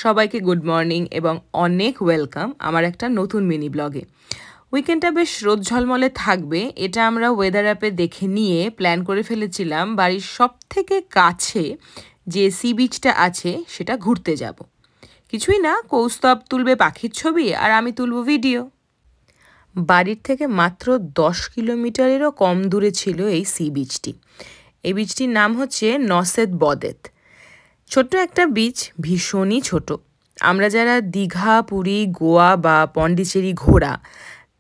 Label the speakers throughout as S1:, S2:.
S1: সবাইকে good morning এবং অনেক ওয়েলকাম আমার একটা নতুন মিনি ব্লগে। উইকেন্ডটা বেশ রোদ ঝলমলে থাকবে, এটা আমরা ওয়েদার অ্যাপে দেখে নিয়ে প্ল্যান করে ফেলেছিলাম বাড়ির সব থেকে কাছে যে সি বিচটা আছে সেটা ঘুরতে যাব। কিছুই না, কৌস্তব তুলবে পাখির ছবি আর আমি তুলব ভিডিও। বাড়ির থেকে মাত্র 10 কিলোমিটারেরও কম দূরে ছিল এই সি বিচটি। এই বিচটির নাম হচ্ছে নসেদ বদেত। ছোট্ট একটা বিচ, ভীষণই ছোট। আমরা যারা দীঘা, পুরী, গোয়া বা পন্ডিচেরি ঘোরা,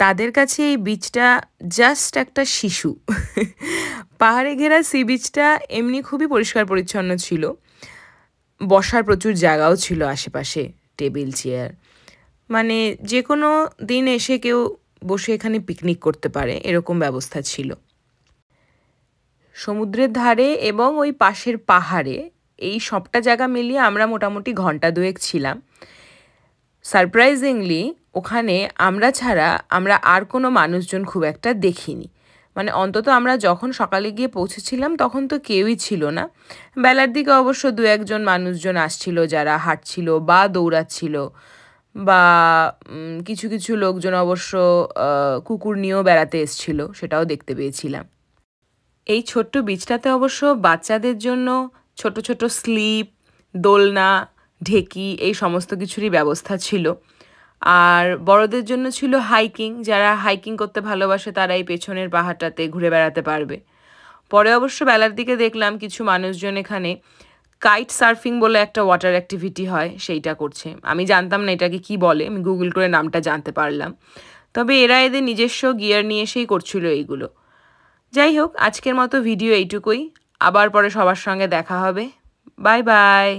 S1: তাদের কাছে এই বিচটা জাস্ট একটা শিশু। পাহাড়ে ঘেরা সি বিচটা এমনি খুবই পরিষ্কার পরিচ্ছন্ন ছিল, বসার প্রচুর জায়গাও ছিল আশেপাশে, টেবিল চেয়ার, মানে যে কোনো দিন এসে কেউ বসে এখানে পিকনিক করতে পারে এরকম ব্যবস্থা ছিল। সমুদ্রের ধারে এবং ওই পাশের পাহাড়ে এই সবটা জায়গা মিলিয়ে আমরা মোটামুটি ঘন্টা দুয়েক ছিলাম। সারপ্রাইজিংলি ওখানে আমরা ছাড়া আমরা আর কোনো মানুষজন খুব একটা দেখিনি। মানে অন্তত আমরা যখন সকালে গিয়ে পৌঁছেছিলাম তখন তো কেউই ছিল না। বেলার দিকে অবশ্য দু একজন মানুষজন আসছিল যারা হাঁটছিল বা দৌড়াচ্ছিল, বা কিছু কিছু লোকজন অবশ্য কুকুর নিয়েও বেড়াতে এসছিল, সেটাও দেখতে পেয়েছিলাম। এই ছোট্ট বিচটাতে অবশ্য বাচ্চাদের জন্য ছোট ছোট স্লিপ, দোলনা, ঢেকি এই সমস্ত কিছুরই ব্যবস্থা ছিল। আর বড়দের জন্য ছিল হাইকিং, যারা হাইকিং করতে ভালোবাসে তারা এই পেছনের পাহাড়টাতে ঘুরে বেড়াতে পারবে। পরে অবশ্য বেলার দিকে দেখলাম কিছু মানুষজন এখানে কাইট সার্ফিং বলে একটা ওয়াটার অ্যাক্টিভিটি হয়, সেইটা করছে। আমি জানতাম না এটাকে কি বলে, আমি গুগল করে নামটা জানতে পারলাম। তবে এরা এদের নিজস্ব গিয়ার নিয়ে এসেই করছিল এইগুলো। যাই হোক, আজকের মতো ভিডিও এইটুকুই। আবার পরে সবার সঙ্গে দেখা হবে। Bye bye.